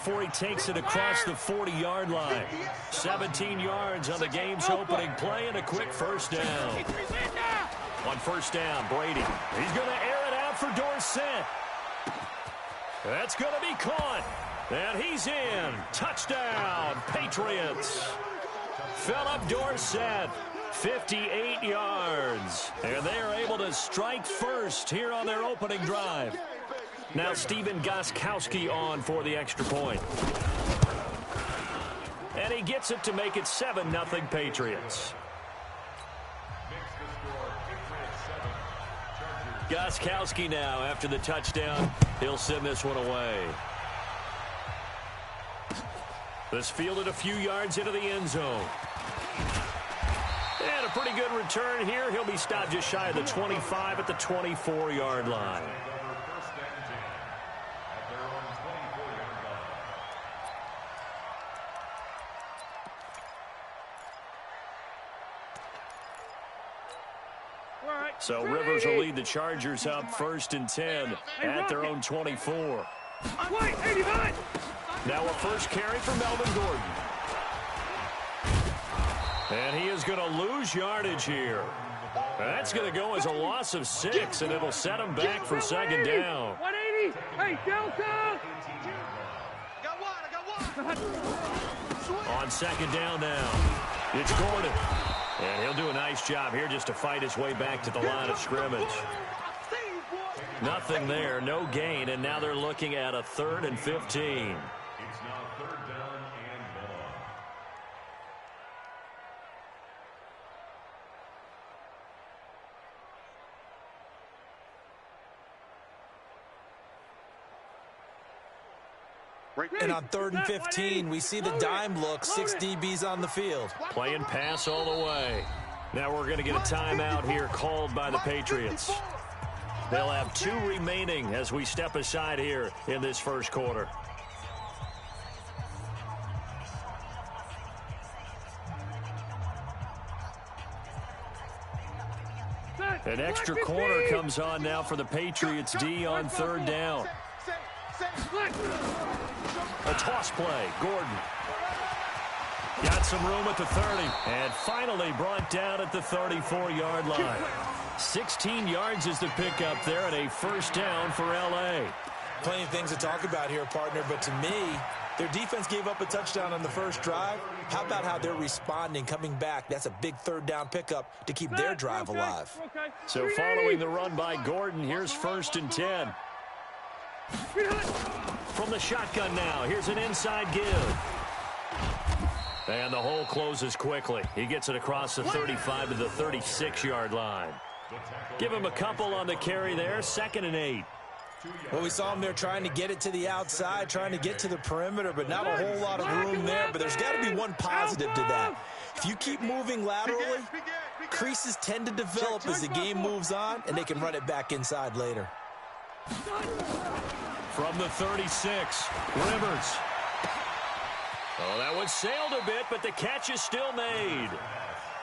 before he takes it across the 40-yard line. 17 yards on the game's opening play and a quick first down. On first down, Brady. He's going to air it out for Dorsett. That's going to be caught. And he's in. Touchdown, Patriots. Philip Dorsett, 58 yards. And they are able to strike first here on their opening drive. Now Stephen Gostkowski on for the extra point. And he gets it to make it 7-0 Patriots. Gostkowski now after the touchdown. He'll send this one away. This fielded a few yards into the end zone. And a pretty good return here. He'll be stopped just shy of the 25 at the 24-yard line. So Rivers will lead the Chargers up 1st and 10 at their own 24. Now a first carry for Melvin Gordon. And he is going to lose yardage here. That's going to go as a loss of 6, and it'll set him back for second down. 180. Hey, Delta. I got one. On second down now, it's Gordon. And he'll do a nice job here just to fight his way back to the line of scrimmage. Nothing there, no gain, and now they're looking at a 3rd and 15. It's now 3rd down and long. And on 3rd and 15, we see the dime look, 6 DBs on the field. Playing pass all the way. Now we're going to get a timeout here called by the Patriots. They'll have 2 remaining as we step aside here in this first quarter. An extra corner comes on now for the Patriots D on 3rd down. A toss play. Gordon. Got some room at the 30. And finally brought down at the 34-yard line. 16 yards is the pickup there and a first down for L.A. Plenty of things to talk about here, partner, but to me, their defense gave up a touchdown on the first drive. How about how they're responding, coming back? That's a big 3rd down pickup to keep their drive alive. So following the run by Gordon, here's 1st and 10. From the shotgun now, here's an inside give. And the hole closes quickly. He gets it across the 35 to the 36-yard line. Give him a couple on the carry there, 2nd and 8. Well, we saw him there trying to get it to the outside, trying to get to the perimeter, but not a whole lot of room there. But there's got to be one positive to that. If you keep moving laterally, creases tend to develop as the game moves on, and they can run it back inside later. From the 36, Rivers. Oh, that one sailed a bit, but the catch is still made.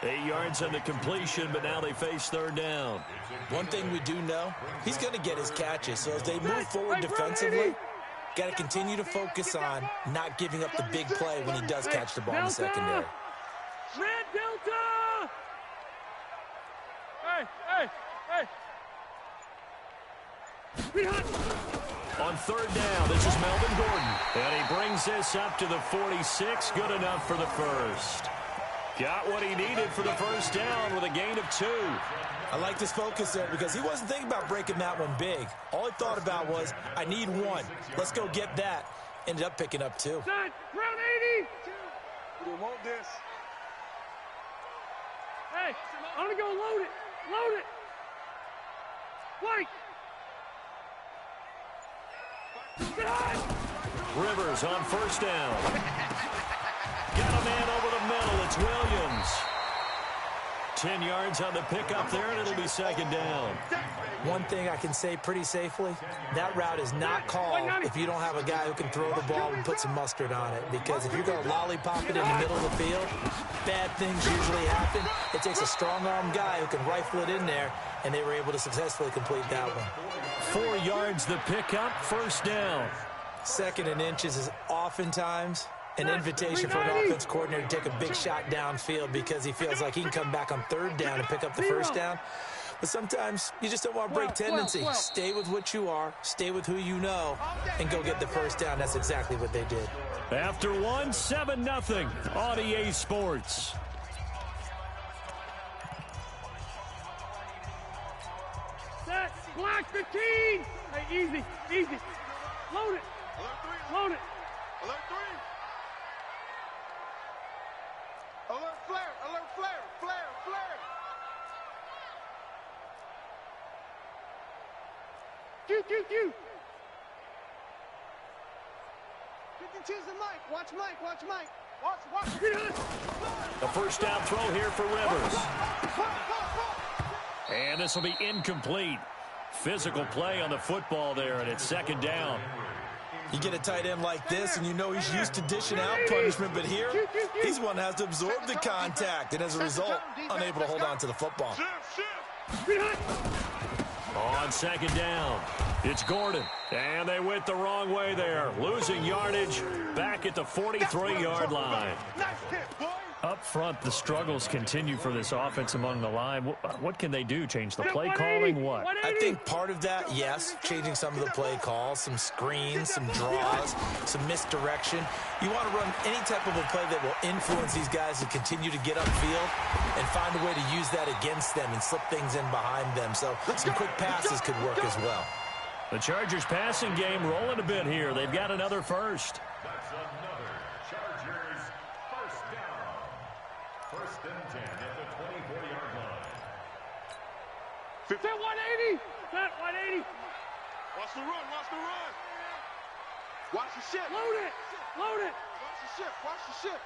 8 yards on the completion, but now they face 3rd down. One thing we do know, he's going to get his catches. So as they move forward defensively, got to continue to focus on not giving up the big play when he does catch the ball in the secondary. Red Delta! Hey! On 3rd down, this is Melvin Gordon. And he brings this up to the 46. Good enough for the first. Got what he needed for the first down with a gain of 2. I like this focus there because he wasn't thinking about breaking that one big. All he thought about was, I need 1. Let's go get that. Ended up picking up 2. Round 80! We want this. Hey, I'm going to go load it. Load it. White. Rivers on 1st down. Got a man over the middle. It's Williams. 10 yards on the pickup there, and it'll be 2nd down. One thing I can say pretty safely, that route is not called if you don't have a guy who can throw the ball and put some mustard on it. Because if you're going to lollipop it in the middle of the field, bad things usually happen. It takes a strong-arm guy who can rifle it in there, and they were able to successfully complete that one. 4 yards the pickup, 1st down. Second and inches is oftentimes an invitation for an offense coordinator to take a big shot downfield because he feels like he can come back on third down and pick up the first down. But sometimes you just don't want to break tendency. Stay with what you are, stay with who you know, and go get the first down. That's exactly what they did. After one, 7-0 on EA Sports. Set, block 15. Hey, easy, easy. Load it. Load it. Alert 3. Alert flare. Alert flare. Flare. Flare. Q. You can choose the mic. Watch Mike. Watch Mike. Watch. The first down throw here for Rivers. And this will be incomplete. Physical play on the football there, and it's second down. You get a tight end like this, and you know he's used to dishing out punishment, but here, he's the one that has to absorb the contact, and as a result, unable to hold on to the football. On second down, it's Gordon. And they went the wrong way there. Losing yardage back at the 43-yard line. Up front, the struggles continue for this offense among the line. What can they do? Change the play calling? What? I think part of that, yes, changing some of the play calls, some screens, some draws, some misdirection. You want to run any type of a play that will influence these guys to continue to get upfield and find a way to use that against them and slip things in behind them. So some quick passes could work as well. The Chargers passing game rolling a bit here. They've got another first. That's another Chargers first down. First and 10 at the 24-yard line. Set 180. Set 180. Watch the run. Watch the run. Watch the shit. Load it. Load it. Watch the shit. Watch the shit.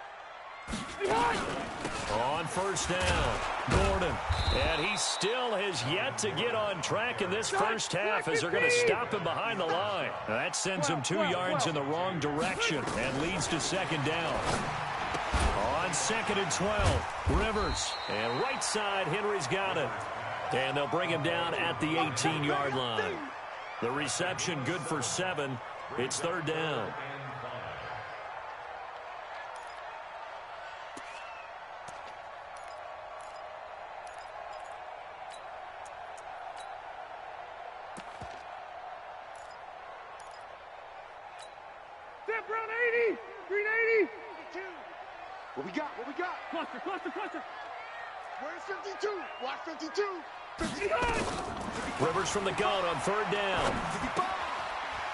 On first down, Gordon. And he still has yet to get on track in this first half as they're going to stop him behind the line. That sends him 2 yards in the wrong direction and leads to second down. On second and 12, Rivers. And right side, Henry's got it. And they'll bring him down at the 18-yard line. The reception good for 7. It's third down. Set Brown 80. Green 80. What we got? What we got? Cluster. Where's 52? Watch 52. 52. Rivers from the gun on third down.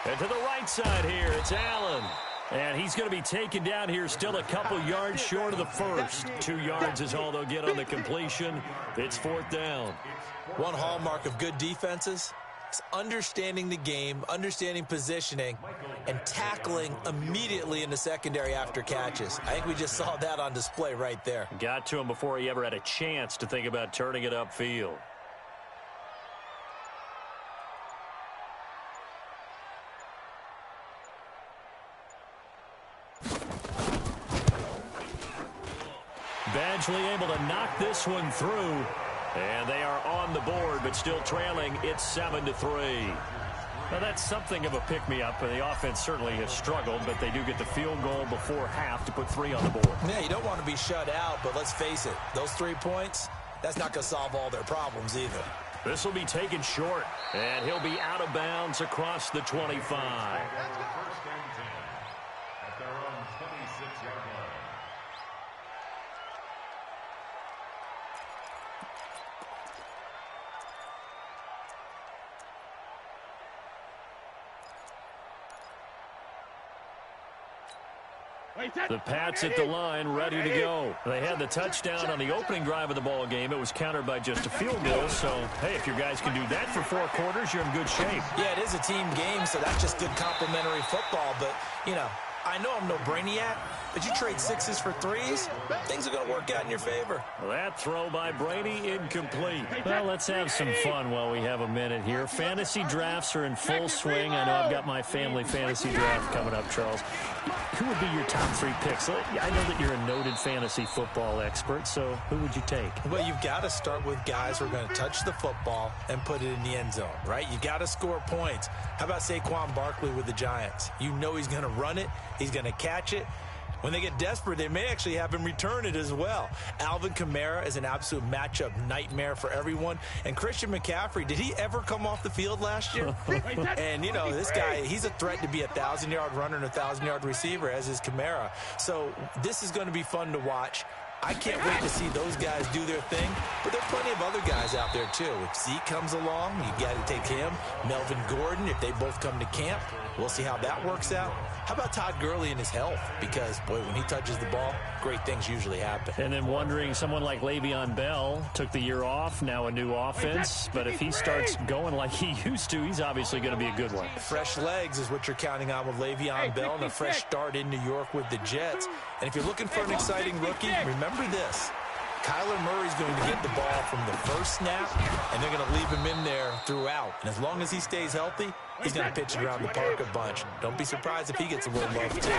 And to the right side here, it's Allen. And he's going to be taken down here, still a couple yards short of the first. 2 yards is all they'll get on the completion. It's fourth down. One hallmark of good defenses is understanding the game, understanding positioning, and tackling immediately in the secondary after catches. I think we just saw that on display right there. Got to him before he ever had a chance to think about turning it upfield. Badgley able to knock this one through. And they are on the board, but still trailing. It's 7-3. Now, that's something of a pick-me-up. The offense certainly has struggled, but they do get the field goal before half to put 3 on the board. Yeah, you don't want to be shut out, but let's face it, those 3 points, that's not going to solve all their problems either. This will be taken short, and he'll be out of bounds across the 25. First and 10 at their own 26-yard line. The Pats at the line, ready to go. They had the touchdown on the opening drive of the ball game. It was countered by just a field goal. So, hey, if your guys can do that for 4 quarters, you're in good shape. Yeah, it is a team game, so that's just good complimentary football. But, you know, I know I'm no brainiac, but you trade 6s for 3s, things are going to work out in your favor. Well, that throw by Brady incomplete. Well, let's have some fun while we have a minute here. Fantasy drafts are in full swing. I know I've got my family fantasy draft coming up, Charles. Who would be your top 3 picks? I know that you're a noted fantasy football expert, so who would you take? Well, you've got to start with guys who are going to touch the football and put it in the end zone, right? You got to score points. How about Saquon Barkley with the Giants? You know he's going to run it. He's going to catch it. When they get desperate, they may actually have him return it as well. Alvin Kamara is an absolute matchup nightmare for everyone. And Christian McCaffrey, did he ever come off the field last year? And, you know, this guy, he's a threat to be a 1,000-yard runner and a 1,000-yard receiver, as is Kamara. So this is going to be fun to watch. I can't wait to see those guys do their thing, but there are plenty of other guys out there, too. If Zeke comes along, you got to take him. Melvin Gordon, if they both come to camp, we'll see how that works out. How about Todd Gurley and his health? Because, boy, when he touches the ball, great things usually happen. And then wondering, someone like Le'Veon Bell took the year off, now a new offense. But if he starts going like he used to, he's obviously going to be a good one. Fresh legs is what you're counting on with Le'Veon Bell and a fresh start in New York with the Jets. And if you're looking for an exciting rookie, remember this. Kyler Murray's going to get the ball from the first snap, and they're going to leave him in there throughout. And as long as he stays healthy, he's going to pitch it around the park a bunch. Don't be surprised if he gets a little love, too.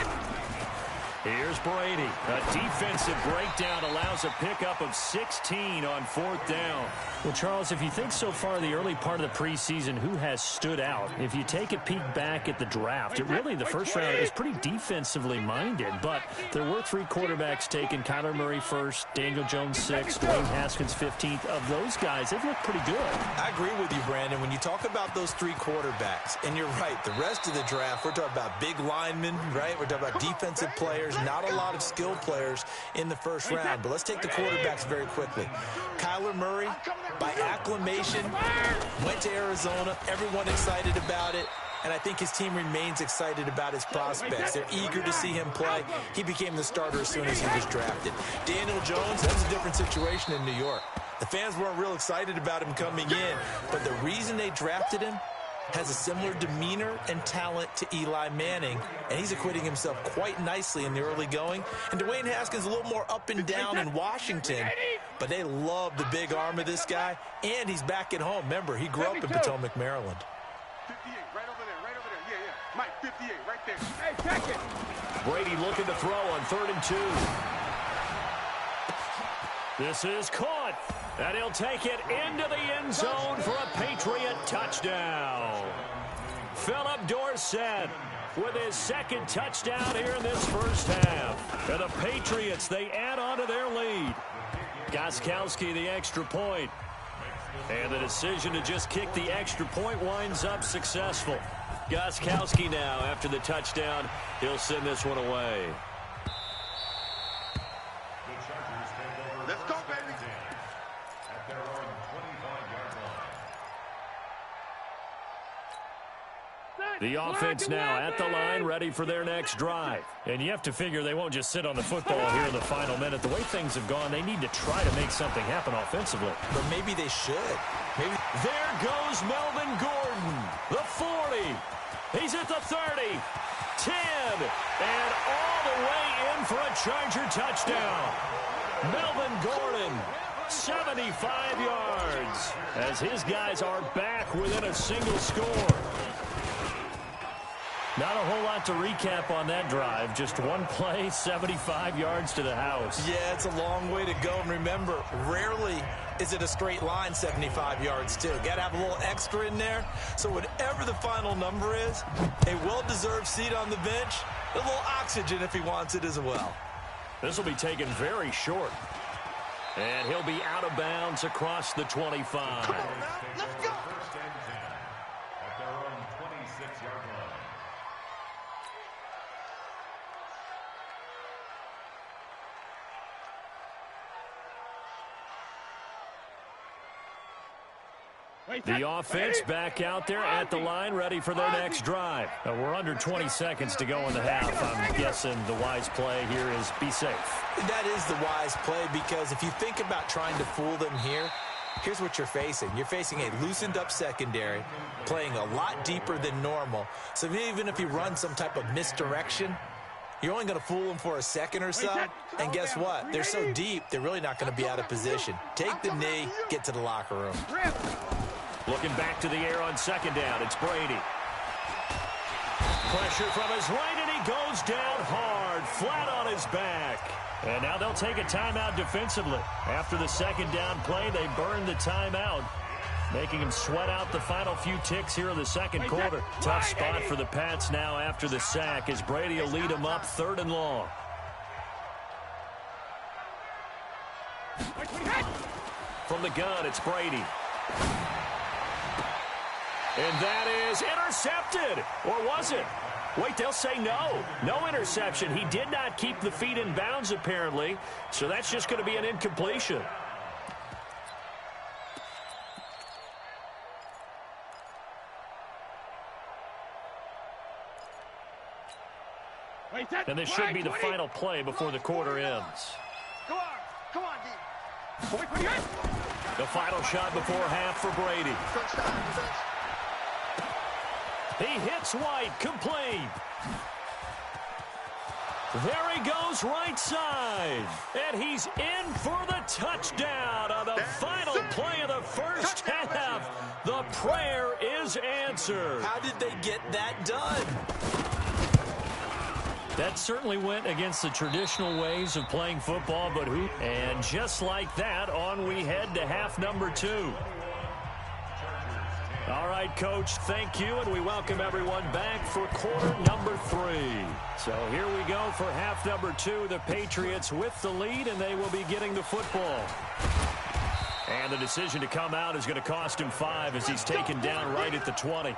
Here's Brady. A defensive breakdown allows a pickup of 16 on 4th down. Well, Charles, if you think so far the early part of the preseason, who has stood out? If you take a peek back at the draft, the first round is pretty defensively minded. But there were 3 quarterbacks taken. Kyler Murray first, Daniel Jones 6th, Dwayne Haskins 15th. Of those guys, they've looked pretty good. I agree with you, Brandon. When you talk about those 3 quarterbacks, and you're right, the rest of the draft, we're talking about big linemen, right? We're talking about defensive players. Not a lot of skilled players in the first round. But let's take the quarterbacks very quickly. Kyler Murray, by acclamation, went to Arizona. Everyone excited about it. And I think his team remains excited about his prospects. They're eager to see him play. He became the starter as soon as he was drafted. Daniel Jones, that's a different situation in New York. The fans weren't real excited about him coming in. But the reason they drafted him has a similar demeanor and talent to Eli Manning, and he's acquitting himself quite nicely in the early going. And Dwayne Haskins a little more up and down in Washington, but they love the big arm of this guy, and he's back at home. Remember, he grew up in Potomac, Maryland. 58, right over there. Yeah. Mike, 58, right there. Hey, check it. Brady looking to throw on 3rd and 2. This is caught. And he'll take it into the end zone for a Patriot touchdown. Philip Dorsett with his 2nd touchdown here in this first half. And the Patriots, they add on to their lead. Gostkowski, the extra point. And the decision to just kick the extra point winds up successful. Gostkowski now, after the touchdown, he'll send this one away. Let's go, baby. At their own 25-yard line. The offense now at the line, ready for their next drive. And you have to figure they won't just sit on the football here in the final minute. The way things have gone, they need to try to make something happen offensively. But maybe they should. Maybe. There goes Melvin Gordon, the 40. He's at the 30, 10, and all the way in for a Charger touchdown. Melvin Gordon, 75 yards, as his guys are back within a single score. Not a whole lot to recap on that drive. Just one play, 75 yards to the house. Yeah, it's a long way to go. And remember, rarely is it a straight line 75 yards, too. Got to have a little extra in there. So whatever the final number is, a well-deserved seat on the bench, a little oxygen if he wants it as well. This will be taken very short. And he'll be out of bounds across the 25. Come on, man. Let's go. First and 10 at their own 26-yard line. The offense back out there at the line, ready for their next drive. We're under 20 seconds to go in the half. I'm guessing the wise play here is be safe. That is the wise play, because if you think about trying to fool them here, here's what you're facing. You're facing a loosened up secondary, playing a lot deeper than normal. So even if you run some type of misdirection, You're only going to fool them for a second or so, and guess what? They're so deep, they're really not going to be out of position. Take the knee, get to the locker room. Looking back to the air on second down, it's Brady. Pressure from his right, and he goes down hard, flat on his back. And now they'll take a timeout defensively. After the second down play, they burn the timeout, making him sweat out the final few ticks here in the second quarter. Tough spot for the Pats now after the sack, as Brady will lead them up 3rd and long. From the gun, it's Brady. And that is intercepted. Or was it? Wait, they'll say no. No interception. He did not keep the feet in bounds, apparently. So that's just going to be an incompletion. And this should be the final play before the quarter ends. Come on, D. The final shot before half for Brady. He hits White, complete. There he goes, right side. And he's in for the touchdown on the final play of the first half. The prayer is answered. How did they get that done? That certainly went against the traditional ways of playing football, but who? And just like that, on we head to half number 2. All right, Coach, thank you, and we welcome everyone back for quarter number 3. So here we go for half number 2. The Patriots with the lead, and they will be getting the football. And the decision to come out is going to cost him 5 as he's taken down right at the 20.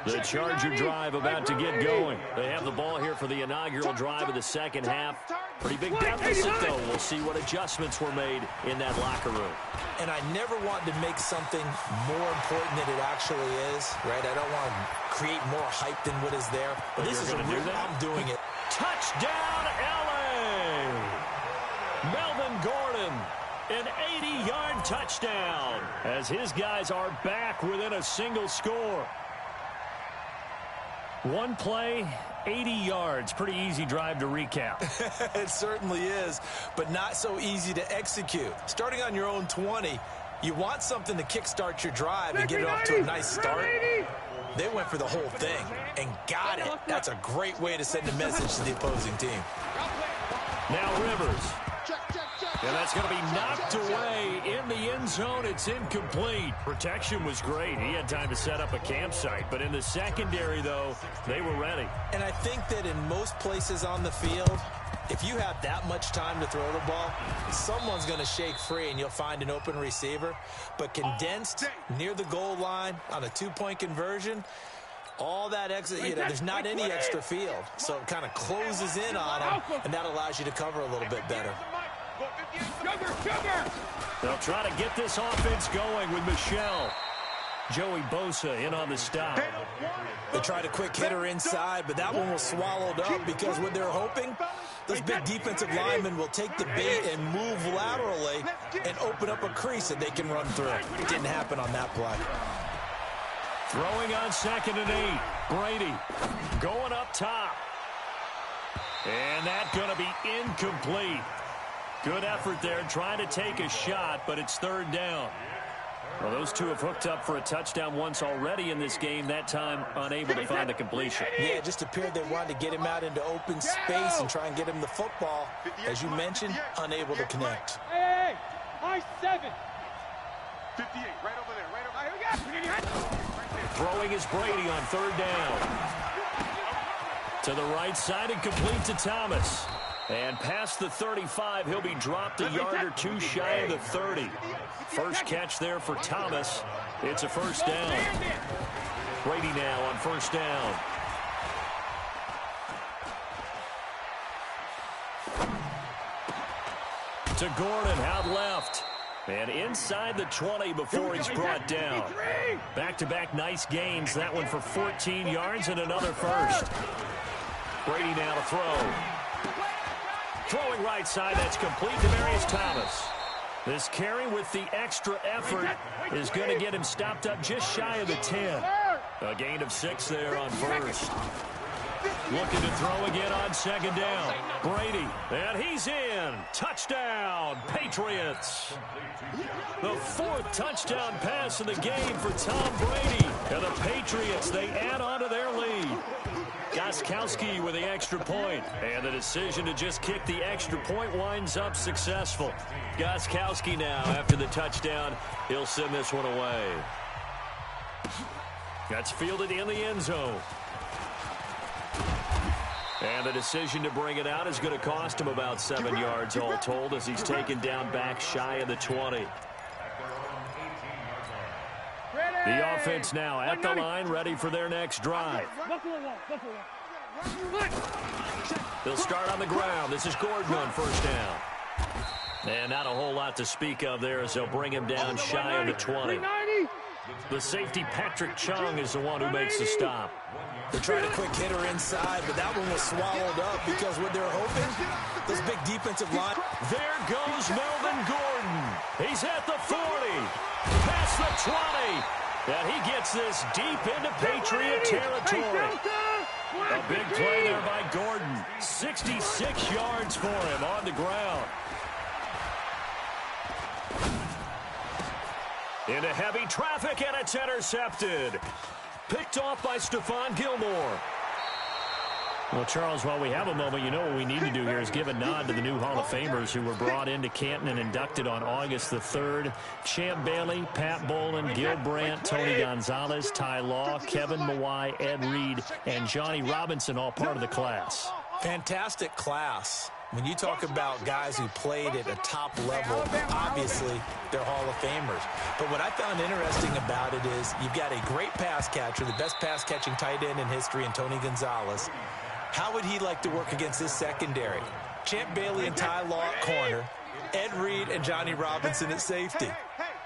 The Charger drive about to get going. They have the ball here for the inaugural drive of the second half. Pretty big deficit, though. We'll see what adjustments were made in that locker room. And I never want to make something more important than it actually is, right? I don't want to create more hype than what is there. But this is a real, I'm doing it. Touchdown, L.A. Melvin Gordon, an 80-yard touchdown, as his guys are back within a single score. One play, 80 yards. Pretty easy drive to recap. It certainly is, but not so easy to execute. Starting on your own 20, you want something to kickstart your drive and get it off to a nice start. They went for the whole thing and got it. That's a great way to send a message to the opposing team. Now Rivers. And that's going to be knocked away in the end zone. It's incomplete. Protection was great. He had time to set up a campsite. But in the secondary, though, they were ready. And I think that in most places on the field, if you have that much time to throw the ball, someone's going to shake free and you'll find an open receiver. But condensed near the goal line on a 2-point conversion, all that extra, there's not any extra field. So it kind of closes in on them, and that allows you to cover a little bit better. They'll try to get this offense going with Michelle. Joey Bosa in on the stop. They tried a quick hitter inside, but that one was swallowed up because what they're hoping, those big defensive linemen will take the bait and move laterally and open up a crease that they can run through. It didn't happen on that play. Throwing on 2nd and 8. Brady going up top. And that's going to be incomplete. Good effort there, trying to take a shot, but it's 3rd down. Well, those two have hooked up for a touchdown once already in this game, that time unable to find the completion. Yeah, it just appeared they wanted to get him out into open space and try and get him the football. As you mentioned, unable to connect. Hey, high 7. 58, right over there, right over there. Throwing is Brady on 3rd down. To the right side and complete to Thomas. And past the 35, he'll be dropped a yard or 2 shy of the 30. First catch there for Thomas. It's a 1st down. Brady now on 1st down. To Gordon, out left. And inside the 20 before he's brought down. Back-to-back nice gains. That one for 14 yards and another first. Brady now to throw. Throwing right side, that's complete to Marius Thomas. This carry with the extra effort is going to get him stopped up just shy of the 10. A gain of 6 there on first. Looking to throw again on second down. Brady, and he's in. Touchdown, Patriots. The 4th touchdown pass of the game for Tom Brady. And the Patriots, they add on to their lead. Gostkowski with the extra point. And the decision to just kick the extra point winds up successful. Gostkowski now, after the touchdown, he'll send this one away. That's fielded in the end zone. And the decision to bring it out is going to cost him about 7 yards all told as he's taken down back shy of the 20. The offense now at the line, ready for their next drive. They'll start on the ground. This is Gordon on first down. And not a whole lot to speak of there as they'll bring him down shy of the 20. The safety, Patrick Chung, is the one who makes the stop. They tried a quick hitter inside, but that one was swallowed up because what they're hoping, this big defensive line. There goes Melvin Gordon. He's at the 40, past the 20, and he gets this deep into Patriot territory. A big play there by Gordon. 66 yards for him on the ground. Into heavy traffic, and it's intercepted. Picked off by Stephon Gilmore. Well, Charles, while we have a moment, you know what we need to do here is give a nod to the new Hall of Famers who were brought into Canton and inducted on August the 3rd. Champ Bailey, Pat Bolin, Gil Brandt, Tony Gonzalez, Ty Law, Kevin Mawai, Ed Reed, and Johnny Robinson, all part of the class. Fantastic class. When you talk about guys who played at a top level, obviously they're Hall of Famers. But what I found interesting about it is you've got a great pass catcher, the best pass-catching tight end in history, in Tony Gonzalez. How would he like to work against this secondary? Champ Bailey and Ty Law at corner, Ed Reed and Johnny Robinson at safety.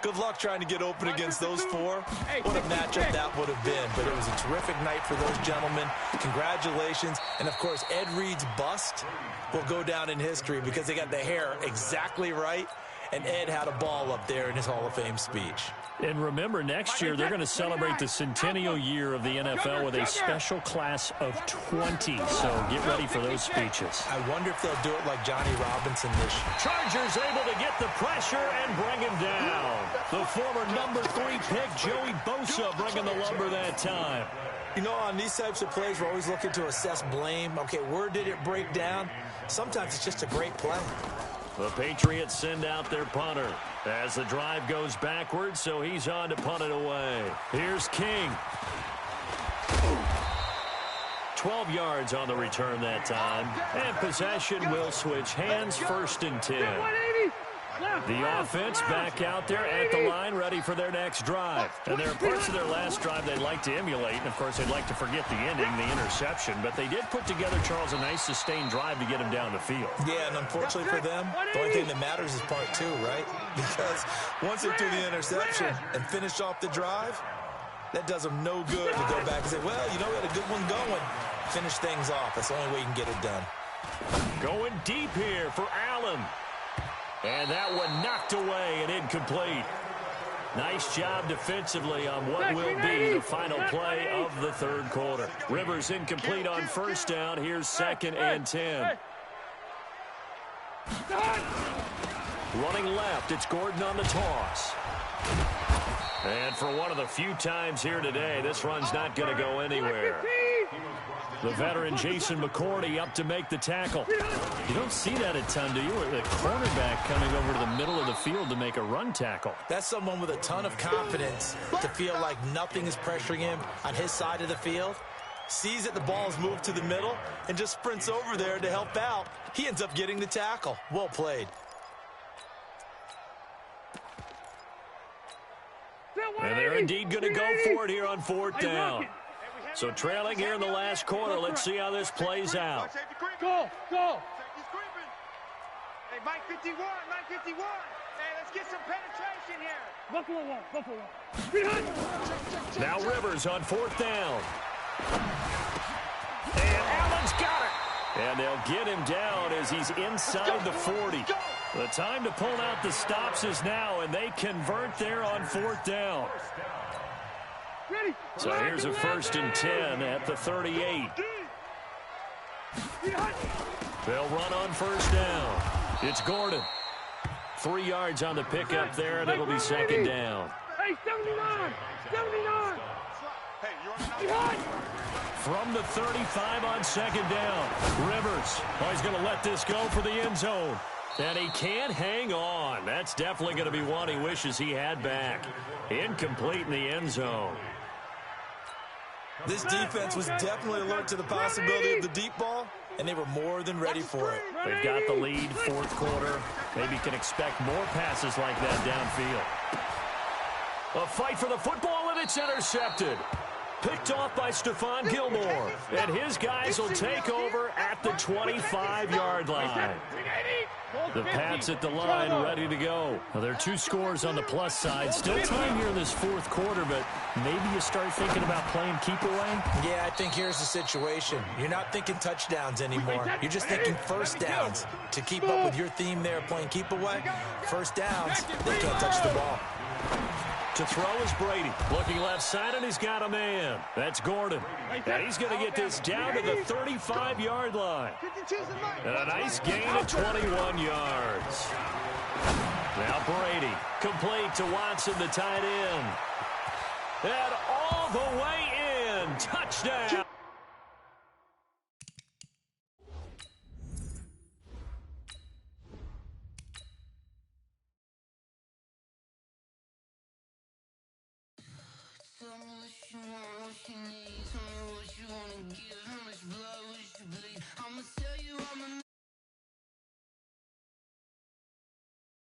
Good luck trying to get open against those four. What a matchup that would have been. But it was a terrific night for those gentlemen. Congratulations. And, of course, Ed Reed's bust will go down in history because they got the hair exactly right. And Ed had a ball up there in his Hall of Fame speech. And remember, next year they're going to celebrate the centennial year of the NFL with a special class of 20. So get ready for those speeches. I wonder if they'll do it like Johnny Robinson this year. Chargers able to get the pressure and bring him down. The former number 3 pick, Joey Bosa, bringing the lumber that time. You know, on these types of plays, we're always looking to assess blame. Okay, where did it break down? Sometimes it's just a great play. The Patriots send out their punter as the drive goes backwards, so he's on to punt it away. Here's King. 12 yards on the return that time, and possession will switch hands, 1st and 10. The offense back out there at the line, ready for their next drive. And there are parts of their last drive they'd like to emulate, and of course they'd like to forget the ending, the interception, but they did put together, Charles, a nice sustained drive to get him down the field. Yeah, and unfortunately for them, the only thing that matters is part 2, right? Because once they threw the interception and finished off the drive, that does them no good to go back and say, well, you know, we had a good one going. Finish things off. That's the only way you can get it done. Going deep here for Allen. And that one knocked away and incomplete. Nice job defensively on what will be the final play of the 3rd quarter. Rivers incomplete on 1st down. Here's 2nd and 10. Running left, it's Gordon on the toss. And for one of the few times here today, this run's not going to go anywhere. The veteran Jason McCourty up to make the tackle. You don't see that a ton, do you? The cornerback coming over to the middle of the field to make a run tackle. That's someone with a ton of confidence to feel like nothing is pressuring him on his side of the field. Sees that the ball is moved to the middle and just sprints over there to help out. He ends up getting the tackle. Well played. And they're indeed going to go for it here on 4th down. So trailing here in the last quarter. Let's see how this plays out. Go, go. Hey, Mike 51, Mike 51. Hey, let's get some penetration here. Buffalo one. Now Rivers on 4th down. And Allen's got it. And they'll get him down as he's inside the 40. The time to pull out the stops is now, and they convert there on 4th down. So here's a 1st and 10 at the 38. They'll run on first down. It's Gordon. 3 yards on the pickup there, and it'll be second down. Hey, 79! 79! From the 35 on second down. Rivers. Oh, he's going to let this go for the end zone. And he can't hang on. That's definitely going to be one he wishes he had back. Incomplete in the end zone. This defense was definitely alert to the possibility of the deep ball, and they were more than ready for it. They've got the lead, fourth quarter. Maybe can expect more passes like that downfield. A fight for the football, and it's intercepted. Picked off by Stephon Gilmore. And his guys will take over at the 25-yard line. The Pats at the line, ready to go. Well, there are 2 scores on the plus side. Still time here in this fourth quarter, but maybe you start thinking about playing keep away? Yeah, I think here's the situation. You're not thinking touchdowns anymore. You're just thinking first downs. To keep up with your theme there, playing keep away, first downs, they can't touch the ball. To throw is Brady. Looking left side, and he's got a man. That's Gordon. And he's going to get this down to the 35-yard line. And a nice gain of 21 yards. Now Brady, complete to Watson, the tight end. And all the way in. Touchdown. Tell me what you want, what you need. Tell me what you wanna give. How much blood would you bleed?